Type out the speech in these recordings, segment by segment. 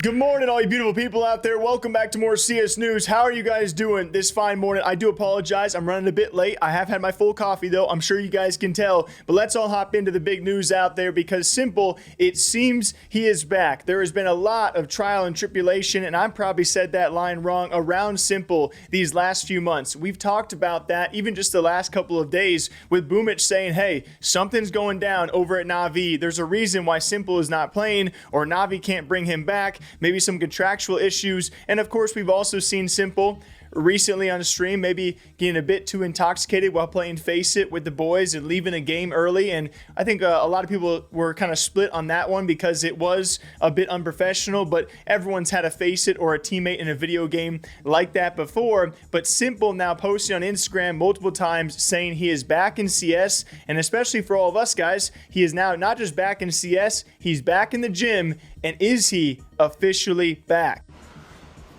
Good morning, all you beautiful people out there. Welcome back to more CS News. How are you guys doing this fine morning? I do apologize. I'm running a bit late. I have had my full coffee, though. I'm sure you guys can tell. But let's all hop into the big news out there because s1mple, it seems he is back. There has been a lot of trial and tribulation, and I probably said that line wrong, around s1mple these last few months. We've talked about that even just the last couple of days with Boomich saying, hey, something's going down over at Na'Vi. There's a reason why s1mple is not playing or Na'Vi can't bring him back. Maybe some contractual issues. And of course, we've also seen s1mple recently on stream maybe getting a bit too intoxicated while playing Face It with the boys and leaving a game early. And I think a lot of people were kind of split on that one because it was a bit unprofessional, but everyone's had a Face It or a teammate in a video game like that before. But s1mple now posting on Instagram multiple times saying he is back in CS, and especially for all of us guys, he is now not just back in CS, he's back in the gym. And is he officially back?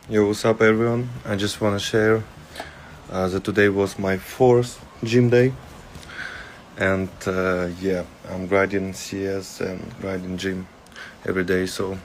Yo, what's up everyone? I just want to share that today was my fourth gym day, and yeah, I'm grinding CS and grinding gym every day, so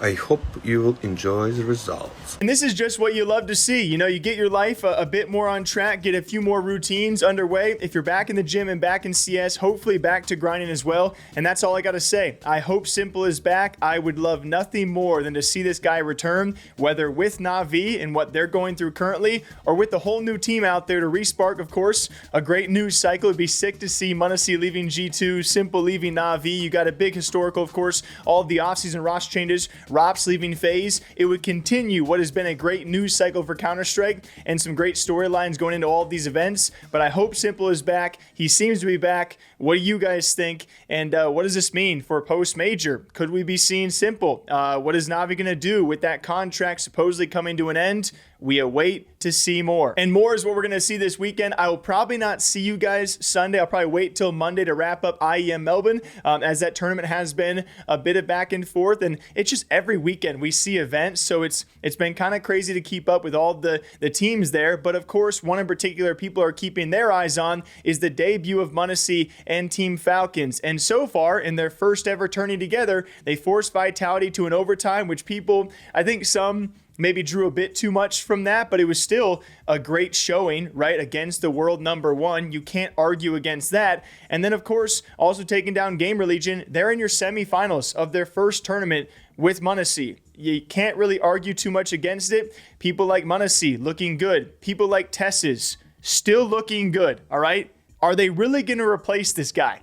I hope you will enjoy the results. And this is just what you love to see. You know, you get your life a bit more on track, get a few more routines underway. If you're back in the gym and back in CS, hopefully back to grinding as well. And that's all I got to say. I hope s1mple is back. I would love nothing more than to see this guy return, whether with Na'Vi and what they're going through currently, or with the whole new team out there to respark, of course, a great news cycle. It'd be sick to see m0nesy leaving G2, s1mple leaving Na'Vi. You got a big historical, of course, all of the offseason roster changes, Rops leaving FaZe. It would continue what has been a great news cycle for Counter-Strike and some great storylines going into all of these events. But I hope s1mple is back. He seems to be back. What do you guys think? And what does this mean for post-major? Could we be seeing s1mple? What is Na'Vi going to do with that contract supposedly coming to an end? We await to see more. And more is what we're going to see this weekend. I will probably not see you guys Sunday. I'll probably wait till Monday to wrap up IEM Melbourne, as that tournament has been a bit of back and forth. And it's just every weekend we see events. So it's been kind of crazy to keep up with all the teams there. But of course, one in particular people are keeping their eyes on is the debut of m0nesy and Team Falcons. And so far, in their first ever tourney together, they forced Vitality to an overtime, which people, I think some maybe drew a bit too much from that, but it was still a great showing, right, against the world #1. You can't argue against that. And then, of course, also taking down Gamer Legion. They're in your semifinals of their first tournament with m0nesy. You can't really argue too much against it. People like m0nesy looking good. People like Tess's still looking good, all right? Are they really going to replace this guy?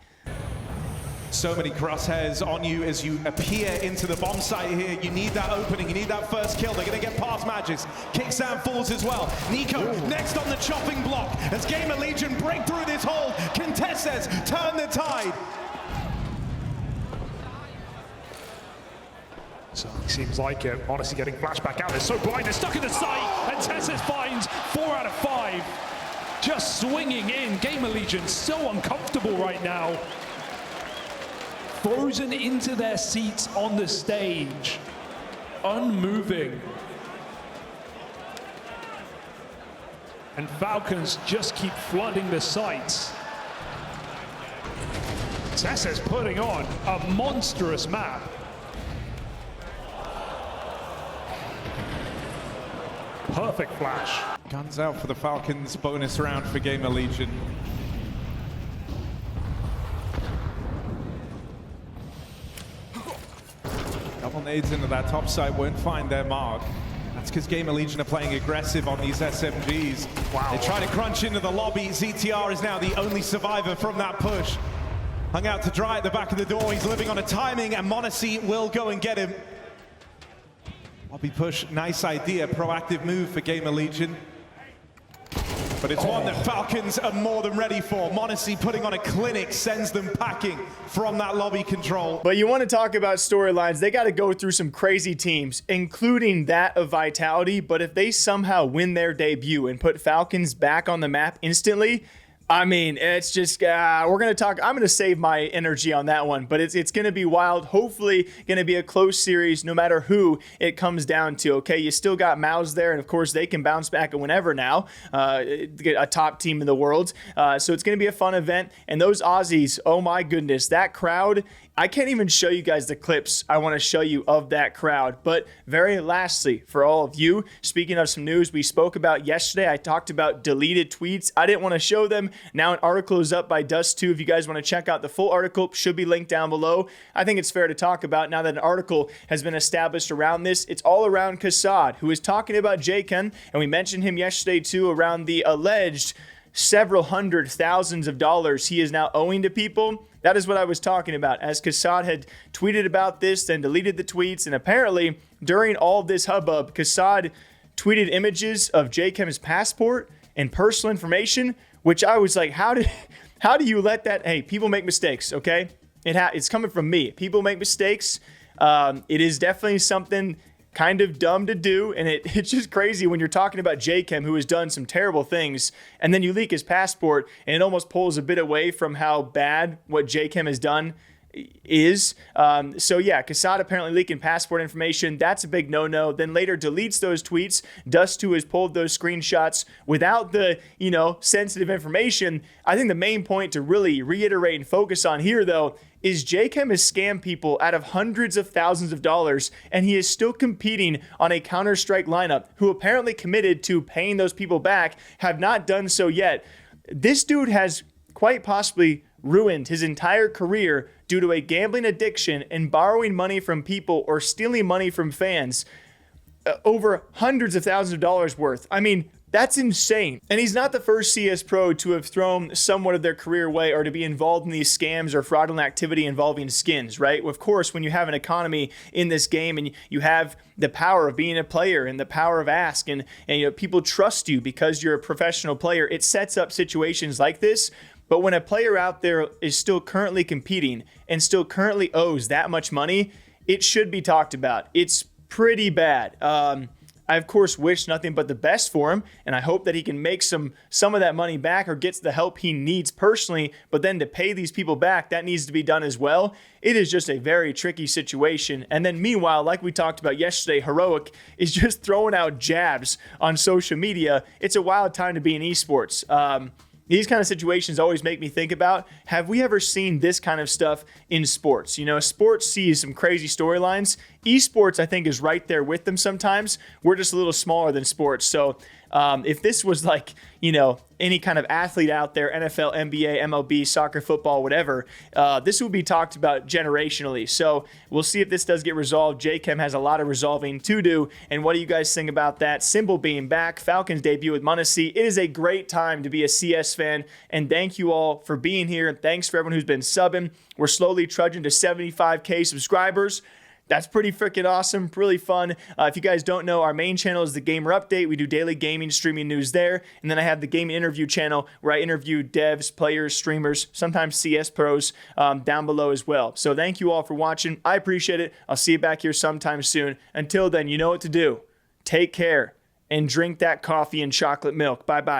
So many crosshairs on you as you appear into the bomb site here. You need that opening, you need that first kill. They're going to get past Magis. Kickstand falls as well. Nico next on the chopping block as Gamer Legion break through this hold. Contestes turn the tide. So it seems like it. m0nesy getting flashback out. They're so blind, they're stuck in the site. And Tessis finds 4 out of 5. Just swinging in. Gamer Legion so uncomfortable right now. Frozen into their seats on the stage, unmoving. And Falcons just keep flooding the sites. Tessis putting on a monstrous map. Perfect flash. Guns out for the Falcons, bonus round for Gamer Legion. Double nades into that top side won't find their mark. That's because Gamer Legion are playing aggressive on these SMGs. Wow. They try to crunch into the lobby. ZTR is now the only survivor from that push. Hung out to dry at the back of the door. He's living on a timing, and m0nesy will go and get him. Lobby push, nice idea, proactive move for Gamer Legion. But it's one that Falcons are more than ready for. m0nesy putting on a clinic, sends them packing from that lobby control. But you want to talk about storylines, they got to go through some crazy teams, including that of Vitality. But if they somehow win their debut and put Falcons back on the map instantly, I mean, it's just, I'm going to save my energy on that one, but it's going to be wild. Hopefully going to be a close series no matter who it comes down to, okay? You still got m0nesy there, and of course they can bounce back whenever now, a top team in the world. So it's going to be a fun event, and those Aussies, oh my goodness, that crowd I can't even show you guys the clips I want to show you of that crowd. But very lastly, for all of you, speaking of some news we spoke about yesterday, I talked about deleted tweets. I didn't want to show them. Now an article is up by Dust2. If you guys want to check out the full article, should be linked down below. I think it's fair to talk about now that an article has been established around this. It's all around Kassad, who is talking about Jkaem, and we mentioned him yesterday too, around the alleged several hundred thousands of dollars he is now owing to people. That is what I was talking about, as Kassad had tweeted about this, then deleted the tweets, and apparently during all of this hubbub, Kassad tweeted images of Jkaem's passport and personal information, which I was like, how do you let that? Hey, people make mistakes, okay? It's coming from me. People make mistakes. It is definitely something kind of dumb to do, and it's just crazy when you're talking about Jkaem, who has done some terrible things, and then you leak his passport, and it almost pulls a bit away from how bad what Jkaem has done is. So yeah, Kassad apparently leaking passport information. That's a big no-no. Then later deletes those tweets. Dust2 has pulled those screenshots without the, sensitive information. I think the main point to really reiterate and focus on here, though, is Jkaem has scammed people out of hundreds of thousands of dollars, and he is still competing on a counterstrike lineup who apparently committed to paying those people back, have not done so yet. This dude has quite possibly ruined his entire career due to a gambling addiction and borrowing money from people or stealing money from fans, over hundreds of thousands of dollars worth. I mean, that's insane. And he's not the first CS pro to have thrown somewhat of their career away or to be involved in these scams or fraudulent activity involving skins, right? Of course, when you have an economy in this game and you have the power of being a player and the power of ask and people trust you because you're a professional player, it sets up situations like this. But when a player out there is still currently competing and still currently owes that much money, it should be talked about. It's pretty bad. I, of course, wish nothing but the best for him, and I hope that he can make some of that money back or gets the help he needs personally, but then to pay these people back, that needs to be done as well. It is just a very tricky situation. And then meanwhile, like we talked about yesterday, Heroic is just throwing out jabs on social media. It's a wild time to be in esports. These kind of situations always make me think about, have we ever seen this kind of stuff in sports? Sports sees some crazy storylines. Esports, I think, is right there with them sometimes. We're just a little smaller than sports. So if this was like, any kind of athlete out there, NFL, NBA, MLB, soccer, football, whatever, this will be talked about generationally. So we'll see if this does get resolved. Jkaem has a lot of resolving to do. And what do you guys think about that? S1mple being back, Falcons debut with M0nesy. It is a great time to be a CS fan. And thank you all for being here. And thanks for everyone who's been subbing. We're slowly trudging to 75K subscribers. That's pretty freaking awesome, really fun. If you guys don't know, our main channel is the Gamer Update. We do daily gaming, streaming news there. And then I have the Gaming Interview channel where I interview devs, players, streamers, sometimes CS pros down below as well. So thank you all for watching. I appreciate it. I'll see you back here sometime soon. Until then, you know what to do. Take care and drink that coffee and chocolate milk. Bye-bye.